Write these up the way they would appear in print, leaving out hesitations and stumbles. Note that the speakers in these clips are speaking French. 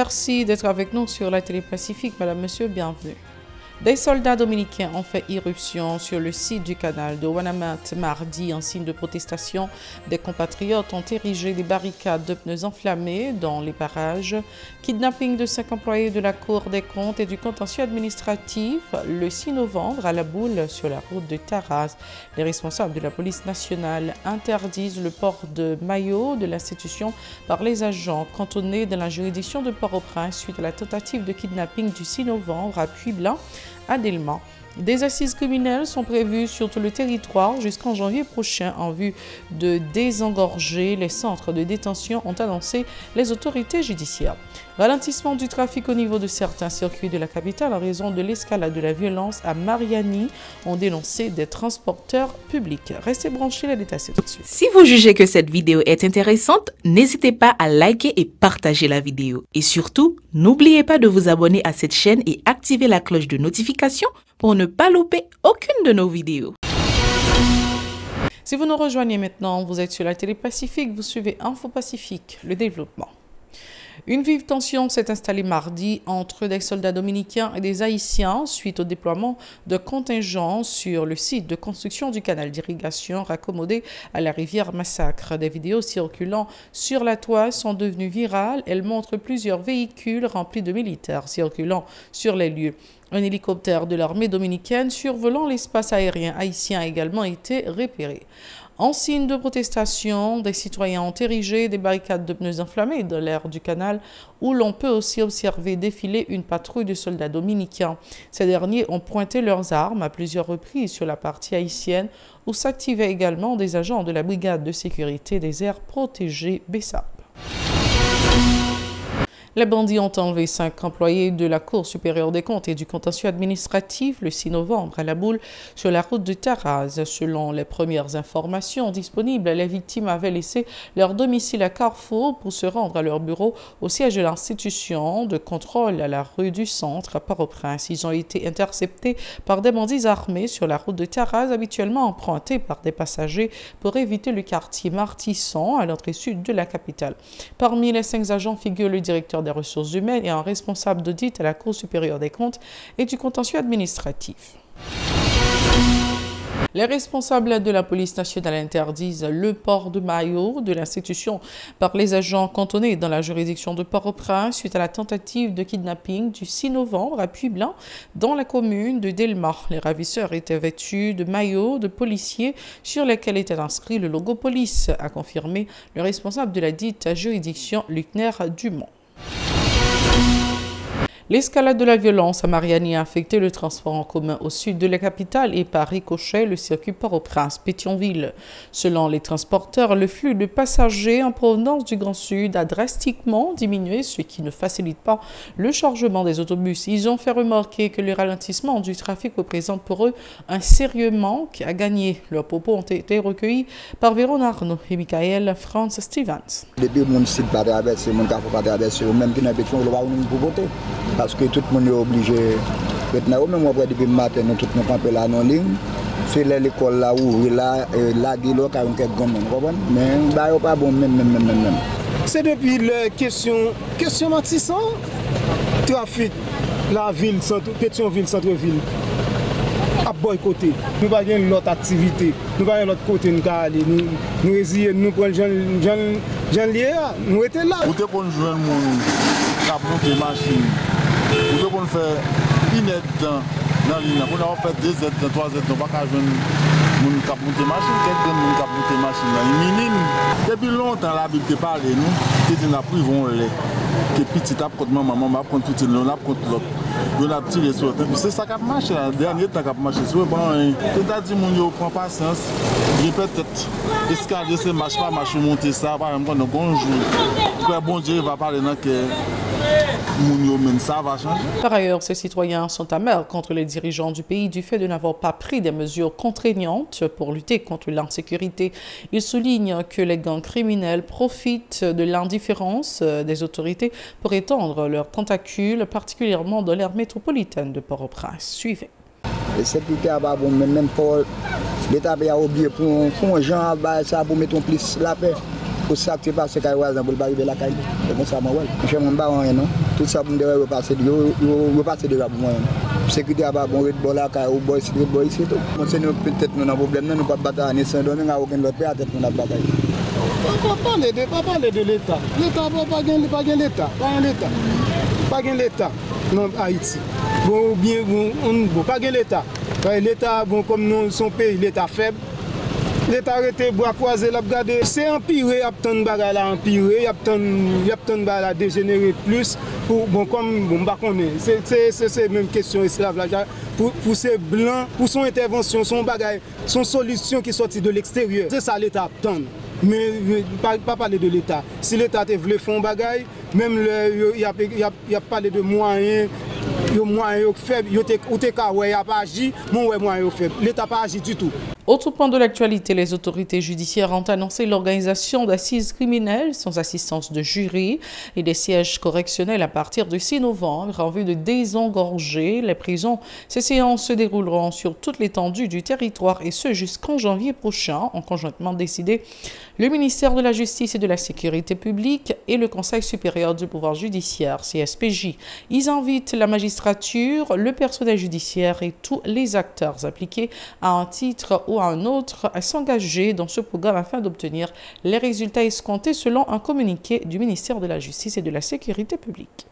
Merci d'être avec nous sur la télé Pacifique. Madame, monsieur, bienvenue. Des soldats dominicains ont fait irruption sur le site du canal de Ouanamat mardi en signe de protestation. Des compatriotes ont érigé des barricades de pneus enflammés dans les parages. Kidnapping de 5 employés de la Cour des comptes et du contentieux administratif le 6 novembre à La Boule sur la route de Taraz. Les responsables de la police nationale interdisent le port de maillot de l'institution par les agents cantonnés dans la juridiction de Port-au-Prince suite à la tentative de kidnapping du 6 novembre à Puy-Blanc, à Delma. Des assises criminelles sont prévues sur tout le territoire jusqu'en janvier prochain en vue de désengorger les centres de détention, ont annoncé les autorités judiciaires. Ralentissement du trafic au niveau de certains circuits de la capitale en raison de l'escalade de la violence à Mariani, ont dénoncé des transporteurs publics. Restez branchés, les détails c'est tout de suite. Si vous jugez que cette vidéo est intéressante, n'hésitez pas à liker et partager la vidéo. Et surtout, n'oubliez pas de vous abonner à cette chaîne et activer la cloche de notification pour ne pas louper aucune de nos vidéos. Si vous nous rejoignez maintenant, vous êtes sur la télé Pacifique, vous suivez Info Pacifique, le développement. Une vive tension s'est installée mardi entre des soldats dominicains et des Haïtiens suite au déploiement de contingents sur le site de construction du canal d'irrigation raccommodé à la rivière Massacre. Des vidéos circulant sur la toile sont devenues virales. Elles montrent plusieurs véhicules remplis de militaires circulant sur les lieux. Un hélicoptère de l'armée dominicaine survolant l'espace aérien haïtien a également été repéré. En signe de protestation, des citoyens ont érigé des barricades de pneus enflammés dans l'aire du canal où l'on peut aussi observer défiler une patrouille de soldats dominicains. Ces derniers ont pointé leurs armes à plusieurs reprises sur la partie haïtienne où s'activaient également des agents de la brigade de sécurité des aires protégées BESAP. Les bandits ont enlevé 5 employés de la Cour supérieure des comptes et du contentieux administratif le 6 novembre à La Boule sur la route de Taraz. Selon les premières informations disponibles, les victimes avaient laissé leur domicile à Carrefour pour se rendre à leur bureau au siège de l'institution de contrôle à la rue du Centre à Port-au-Prince. Ils ont été interceptés par des bandits armés sur la route de Taraz, habituellement empruntée par des passagers pour éviter le quartier Martisson à l'entrée sud de la capitale. Parmi les 5 agents figure le directeur des ressources humaines et un responsable d'audit à la Cour supérieure des comptes et du contentieux administratif. Les responsables de la police nationale interdisent le port de maillot de l'institution par les agents cantonnés dans la juridiction de Port-au-Prince suite à la tentative de kidnapping du 6 novembre à Puy-Blanc dans la commune de Delma. Les ravisseurs étaient vêtus de maillots de policiers sur lesquels était inscrit le logo police, a confirmé le responsable de la dite juridiction, Luckner Dumont. L'escalade de la violence à Mariani a affecté le transport en commun au sud de la capitale et par ricochet le circuit Port-au-Prince-Pétionville. Selon les transporteurs, le flux de passagers en provenance du Grand Sud a drastiquement diminué, ce qui ne facilite pas le chargement des autobus. Ils ont fait remarquer que le ralentissement du trafic représente pour eux un sérieux manque à gagner. Leurs propos ont été recueillis par Véron Arnaud et Michael Franz Stevens. Les deux mondes ne pas traverser, mon cas pas traverser, même qui n'a pas de voter. Parce que tout le monde est obligé. Maintenant, même moi, depuis le matin, nous tous nous campons là en ligne. C'est l'école là où là, guilo, car on est gomme, mais bah, pas bon, même. C'est depuis la question Matisson, trafic, la ville, Pétionville, centre-ville, à boycotter. Nous n'avons pas l'autre activité, nous n'avons pas l'autre côté, nous aller, nous essayer, nous prenons Jean Lié, nous étions là. Vous devez qu'on joue un monde, monter machine. Vous devez qu'on fait une aide dans la ligne. Vous devez faire 2 aides, 3 aides, on ne va pas jouer mon cap monter machine, quelqu'un mon cap monter machine. Minime. Depuis longtemps, la Bible te parle, nous, qui dit n'a plus vont les. Que petit à petit, maman m'a prendre tout le monde, contre l'autre. On a tiré sur le c'est ça qui a marché, le dernier temps qui a marché. C'est-à-dire que mon prend patience, il peut-être escalier, c'est marche pas, marche monter ça, par exemple, quand on joue. Le bon Dieu va parler dans que ça va changer. Par ailleurs, ces citoyens sont amers contre les dirigeants du pays du fait de n'avoir pas pris des mesures contraignantes pour lutter contre l'insécurité. Ils soulignent que les gangs criminels profitent de l'indifférence des autorités pour étendre leurs tentacules, particulièrement dans l'aire métropolitaine de Port-au-Prince. Suivez. La sécurité va bon, même pour l'État a oublié pour un gens, ça pour mettre plus la paix. Pour ça que c'est pas ce qu'il y a pour arriver à la caille. C'est comme ça, moi, je ne sais pas rien, non. Tout ça, je vais passer déjà pour moi. La sécurité n'a pas bon Red Bull là, ou boy ici, tout. Peut-être nous avons un problème, nous ne pouvons pas batailler, nous n'avons aucun autre pays, peut-être nous avons bataille. On ne peut pas parler de l'État. L'État n'a pas l'État. Pas l'État dans Haïti. Bon, bien, bon, pas l'État. L'État, bon, comme nous, son pays, l'État faible. L'État arrêté bois croisé l'a regardé, c'est empiré, y a tant de bagages là empiré, y a tant de bagages là dégénéré plus pour bon comme bon pas connaît. C'est même question esclavage pour ces blancs, pour son intervention, son bagage, son solution qui sortit de l'extérieur. C'est ça l'État attend. Mais pas parler de l'État. Si l'État te voulait faire un bagage, même il y a parlé de moyens. Les moyens faibles, ils n'ont pas agi, mais les moyens faibles. L'État n'a pas agi du tout. Autre point de l'actualité, les autorités judiciaires ont annoncé l'organisation d'assises criminelles sans assistance de jury et des sièges correctionnels à partir du 6 novembre en vue de désengorger les prisons. Ces séances se dérouleront sur toute l'étendue du territoire et ce jusqu'en janvier prochain, ont conjointement décidé le ministère de la Justice et de la Sécurité publique et le Conseil supérieur du pouvoir judiciaire, CSPJ. Ils invitent la magistrature, le personnel judiciaire et tous les acteurs impliqués à un titre ou à un autre à s'engager dans ce programme afin d'obtenir les résultats escomptés selon un communiqué du ministère de la Justice et de la Sécurité publique.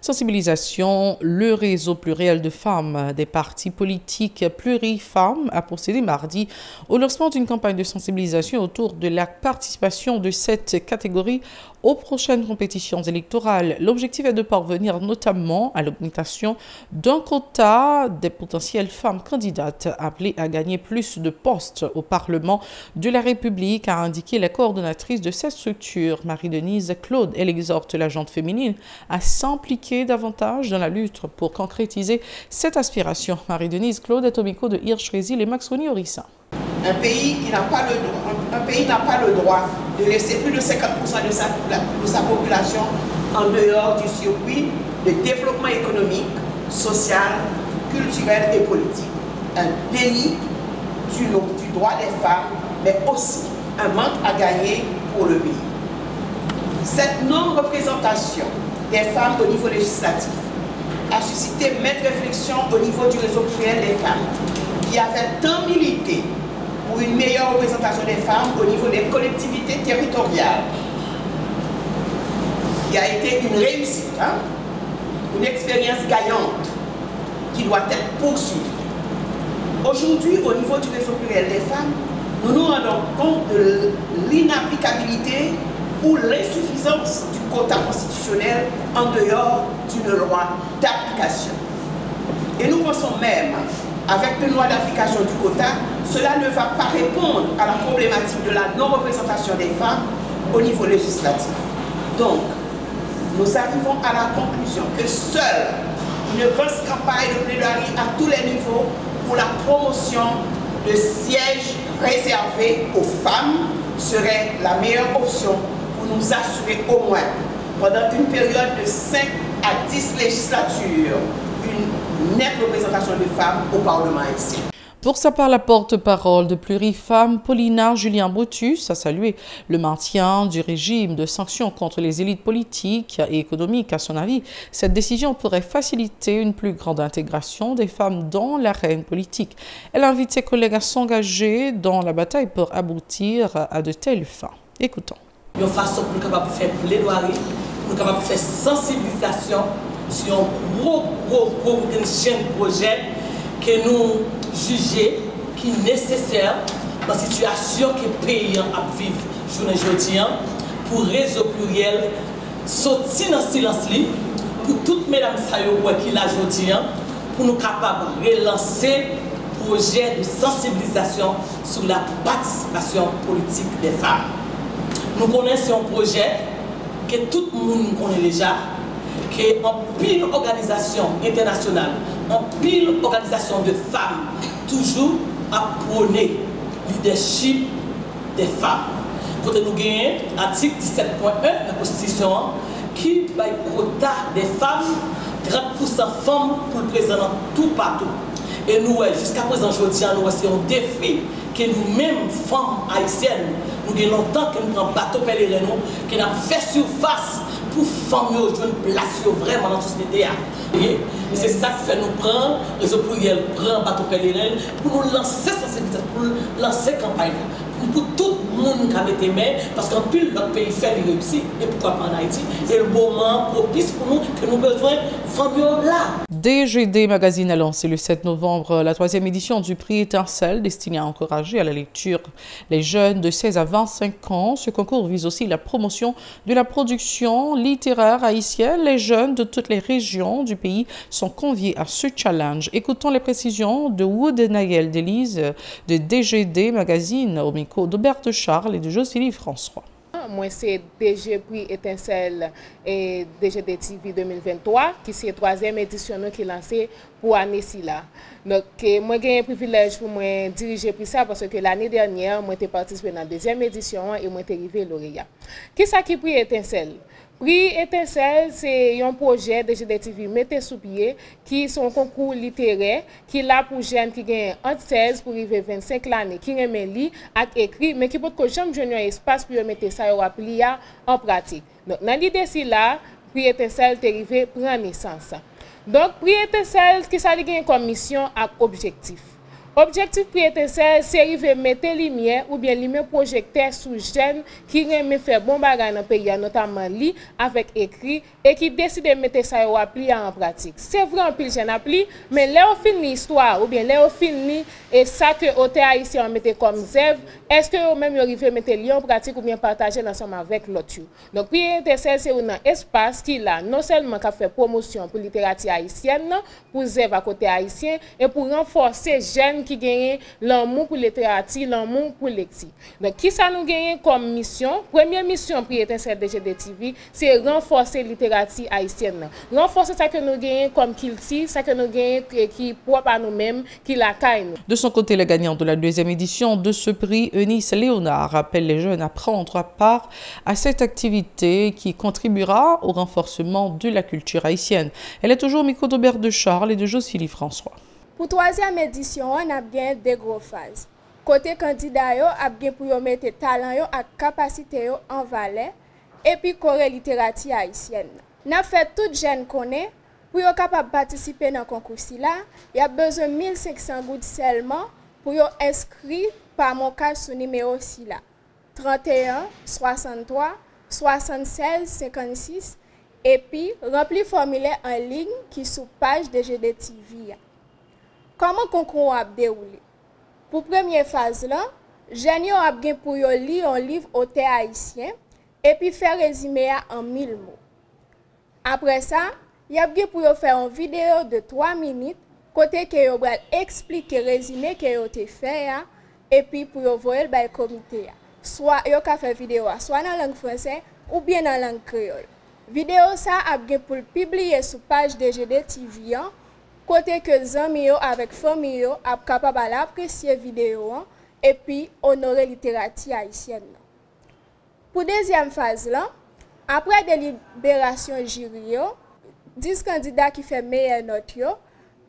Sensibilisation, le réseau pluriel de femmes des partis politiques Plurifemmes a procédé mardi au lancement d'une campagne de sensibilisation autour de la participation de cette catégorie aux prochaines compétitions électorales. L'objectif est de parvenir notamment à l'augmentation d'un quota des potentielles femmes candidates appelées à gagner plus de postes au Parlement de la République, a indiqué la coordonnatrice de cette structure, Marie-Denise Claude. Elle exhorte la gente féminine à s'impliquer davantage dans la lutte pour concrétiser cette aspiration. Marie-Denise Claude est au micro de Hirsch Résil et Maxoni Orissa. Un pays qui n'a pas le droit de laisser plus de 50% de sa population en dehors du circuit de développement économique, social, culturel et politique. Un déni du droit des femmes, mais aussi un manque à gagner pour le pays. Cette non-représentation des femmes au niveau législatif a suscité maintes réflexions au niveau du réseau pluriel des femmes, qui avait tant milité pour une meilleure représentation des femmes au niveau des collectivités territoriales, qui a été une réussite, une expérience gagnante qui doit être poursuivie. Aujourd'hui, au niveau du réseau pluriel des femmes, nous nous rendons compte de l'inapplicabilité ou l'insuffisance du quota constitutionnel en dehors d'une loi d'application. Et nous pensons même, avec une loi d'application du quota, cela ne va pas répondre à la problématique de la non-représentation des femmes au niveau législatif. Donc, nous arrivons à la conclusion que seule une vaste campagne de plaidoirie à tous les niveaux pour la promotion de sièges réservés aux femmes serait la meilleure option pour nous assurer au moins, pendant une période de 5 à 10 législatures, une nette représentation des femmes au Parlement haïtien. Pour sa part, la porte-parole de Plurifemmes, Paulina Julien Brutus, a salué le maintien du régime de sanctions contre les élites politiques et économiques. À son avis, cette décision pourrait faciliter une plus grande intégration des femmes dans l'arène politique. Elle invite ses collègues à s'engager dans la bataille pour aboutir à de telles fins. Écoutons. Une façon pour capable de faire plaidoirie, pour capable de faire sensibilisation sur un gros chaîne de projet que nous jugeons qui est nécessaire dans la situation que le pays a vivre aujourd'hui pour réseau pluriel sortir dans le silence pour toutes mesdames qui là aujourd'hui pour nous capables de relancer le projet de sensibilisation sur la participation politique des femmes. Nous connaissons un projet que tout le monde connaît déjà, qui est en pile organisation internationale, en pile organisation de femmes, toujours à prôner le leadership des femmes. Quand nous gagnons l'article 17.1 de la Constitution qui va quota des femmes, 30% femmes pour le président tout partout. Et nous, jusqu'à présent, je dis à nous, c'est un défi que nous-mêmes, femmes haïtiennes, nous avons longtemps que nous prenons bateau pèlerin, que nous avons fait surface pour femmes jouer une place vraiment dans la société. Et c'est ça qui fait nous prendre, réseau pluriel, prend bateau pèlerin pour nous lancer sensibilisation, pour lancer campagne. Pour tout le monde qui a été main, parce qu'en plus, notre pays fait réussir, et pourquoi pas en Haïti, c'est le moment propice pour nous que nous avons besoin de familles là. DGD Magazine a lancé le 7 novembre la 3e édition du prix Étincelle, destiné à encourager à la lecture les jeunes de 16 à 25 ans. Ce concours vise aussi la promotion de la production littéraire haïtienne. Les jeunes de toutes les régions du pays sont conviés à ce challenge. Écoutons les précisions de Wood Nayel Delise de DGD Magazine au micro d'Aubert Charles et de Josphine François. Moi, c'est DG Prix Étincelle et DGD TV 2023, qui c'est la 3e édition qui est lancée pour l'année là. Donc, moi, j'ai un privilège pour moi diriger pour ça parce que l'année dernière, moi, j'ai participé dans la 2e édition et moi, j'ai arrivé lauréat. Qui est-ce qui Prix Étincelle? Prix Étincelle, c'est un projet de DGD TV mettez sous pied qui sont un concours littéraire qui est là pour jeunes qui gagnent entre 16 pour arriver 25 l'année, qui aiment lire et écrit, mais qui peut que jamais jeune un espace pour mettre ça ou appliquer en pratique. Donc, dans l'idée ci là, Prix Étincelle est arrivé prendre naissance. Donc, Prix Étincelle, qui ça gagne comme mission et objectif. Objectif Prix Étincelle, c'est arriver mettre lumière ou bien lumière projecteur sur jeunes qui aiment faire bon bagage dans le pays, notamment li avec écrit et qui décident de mettre ça en pratique. C'est vrai un pile jeune appli, mais là on finit l'histoire ou bien là on finit et ça que auteur haïtien mette comme zève, est-ce que vous même arriver mettre li en pratique ou bien partager ensemble avec l'autre. Donc Prix Étincelle c'est un espace qui là non seulement qui fait promotion pour la littérature haïtienne, pour zève à côté haïtien et pour renforcer jeunes qui gagnent l'amour pour la littérature, l'amour pour l'écrit. Donc, qui ça nous gagne comme mission? Première mission pour Étincelle DGD TV, c'est renforcer la littérature haïtienne. Renforcer ça que nous gagnons comme culture, ça que nous gagnons qui propre à nous-mêmes, qui la caille. De son côté, le gagnant de la 2e édition de ce prix, Eunice Léonard, appelle les jeunes à prendre part à cette activité qui contribuera au renforcement de la culture haïtienne. Elle est toujours au micro d'Aubert de Charles et de Josphine François. Pour la 3e édition, on a bien deux grosses phases. Côté candidat, on a bien pour mettre talent et capacité en valeur et puis corée littérature haïtienne. On a fait tout jeune connaît pour être capable de participer dans le concours là. Il y a besoin de 1500 gouttes seulement pour être inscrit par mon cas sur numéro là. 31 63 76 56 et puis remplir formulaire en ligne qui est sur page de DGD TV. Comment le concours a déroulé? Pour la première phase, jeunes a bien pour lire un livre auteur haïtien et puis faire résumé en 1000 mots. Après ça, il y a bien pour faire une vidéo de 3 minutes côté que vous expliquer résumé que vous avez fait et puis pour envoyer le comité. Soit vous avez fait vidéo soit dans la langue française ou bien dans la langue créole. Vidéo ça a bien pour publier sur page de DGD TV. Côté que les amis avec famille sont capables d'apprécier la vidéo et puis honorer la littérature haïtienne. Pour la deuxième phase, après délibération jury, 10 candidats qui font meilleure note,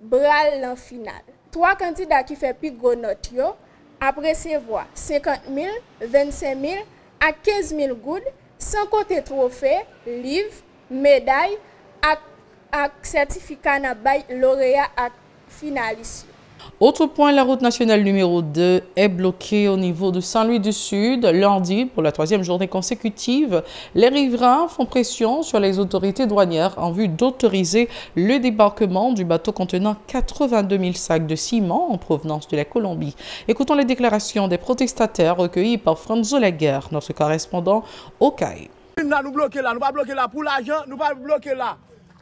bral en finale. 3 candidats qui font plus grosse note, après recevoir 50 000, 25 000 à 15 000 gouttes, sans compter trophée, livre, médaille, avec certificat na bay lauréat à finaliste. Autre point, la route nationale numéro 2 est bloquée au niveau de Saint-Louis du Sud. Lundi, pour la 3e journée consécutive, les riverains font pression sur les autorités douanières en vue d'autoriser le débarquement du bateau contenant 82 000 sacs de ciment en provenance de la Colombie. Écoutons les déclarations des protestataires recueillies par Franzo Laguerre, notre correspondant au CAI. Nous bloquons là, nous pas bloquer là pour l'argent, nous pas bloquer là.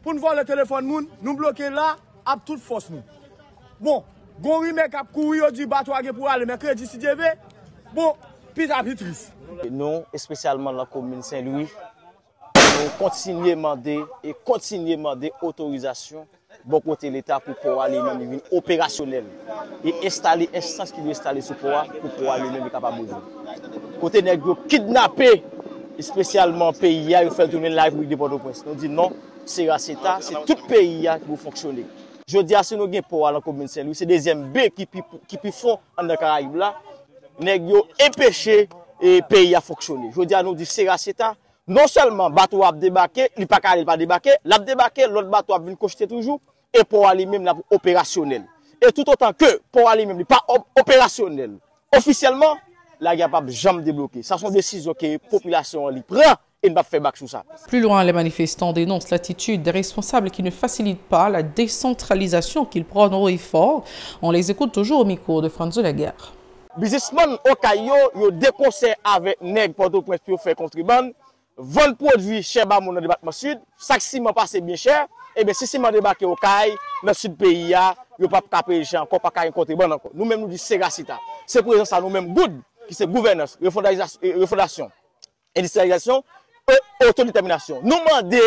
Pour nous voir le téléphone, nous bloquons là à toute force. Bon, Gori mec a couru du bateau pour aller mercredi si Dieu veut. Bon, puis à triste. Nous, spécialement la commune Saint-Louis, nous continuons à demander autorisation bon côté l'État pour pouvoir aller même opérationnel et installer instance qui doit installer ce pouvoir pour pouvoir aller même capable de côté nègre kidnapper spécialement pays a fait tourner live avec des Port-au-Prince. Nous dit non, c'est Raceta, c'est tout pays qui doit fonctionner. Je dis à ce nous gain pour la commune Saint-Louis, c'est deuxième B qui font en Caraïbes là, nèg yo empêcher et pays à fonctionner. Je dis à nous dit Seraceta, non seulement bateau a débarqué, il pas débarquer, l'a débarqué, l'autre bateau a venir cocheter toujours et pour aller même là opérationnel. Et tout autant que pour aller même pas opérationnel. Officiellement, la guerre pas jamais débloqué. Ça sont des décisions que la population prend et ne va pas faire back sur ça. Plus loin, les manifestants dénoncent l'attitude des responsables qui ne facilitent pas la décentralisation qu'ils prennent au effort. On les écoute toujours au micro de Franz Laguerre. Businessmen au Caillou, ils déconseillent avec nèg Port-au-Prince pour faire contrebande, vendre produits cher bas dans le département sud, sac ciment passe bien cher, et bien si ciment débarqué au Caille, dans le sud pays, il pas payer cher encore, pas contrebande encore. Nous-mêmes nous disons Seraceta. C'est pour ça nous-mêmes good, qui c'est gouvernance, refondation, industrialisation, et autodétermination. Nous demandons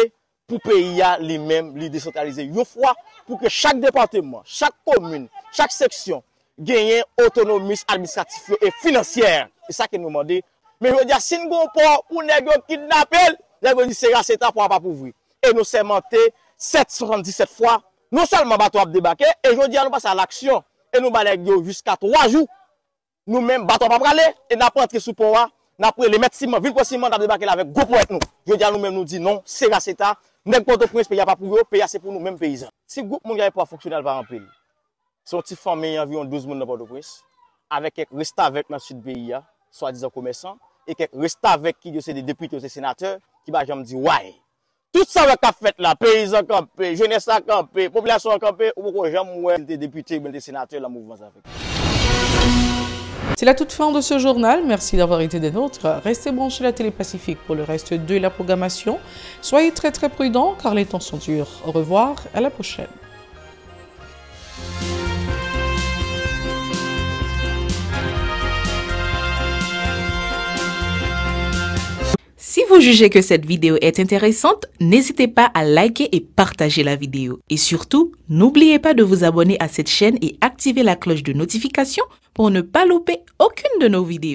pour pays lui-même, lui décentraliser une fois pour que chaque département, chaque commune, chaque section gagne autonomie administrative et financière. C'est ça que nous demandons. Mais je veux dire, si nous avons pas pour nous kidnapper, nous avons dit Seraceta pour pas ouvrir. Et nous sommes montés 777 fois. Non seulement bateau a débarqué, et je veux dire, nous passons à l'action. Et nous allons jusqu'à 3 jours. Nous-mêmes, bateau pas aller, et nous avons entré sous pouvoir. Nous avons les mettre ciment, ville pour ciment, nous débarqué avec gros pour nous. Je veux dire, nous-mêmes, nous disons non, Seraceta, nous Port-au-Prince, pays pas pour eux, pays c'est pour nous, mêmes paysans. Si le groupe mondial pas fonctionner par un pays, son petit famille environ 12 personnes dans Port-au-Prince, avec quelques restent avec dans le sud pays, soi-disant commerçants, et quelques restent avec qui sont des députés, des sénateurs, qui va jamais dire ouais. Tout ça va fait là, paysans campés, jeunesse campés, population campée, ou pourquoi jamais des députés, des sénateurs, la mouvement avec. C'est la toute fin de ce journal. Merci d'avoir été des nôtres. Restez branchés à la Télé Pacifique pour le reste de la programmation. Soyez très prudents car les temps sont durs. Au revoir, à la prochaine. Si vous jugez que cette vidéo est intéressante, n'hésitez pas à liker et partager la vidéo. Et surtout, n'oubliez pas de vous abonner à cette chaîne et activer la cloche de notification pour ne pas louper aucune de nos vidéos.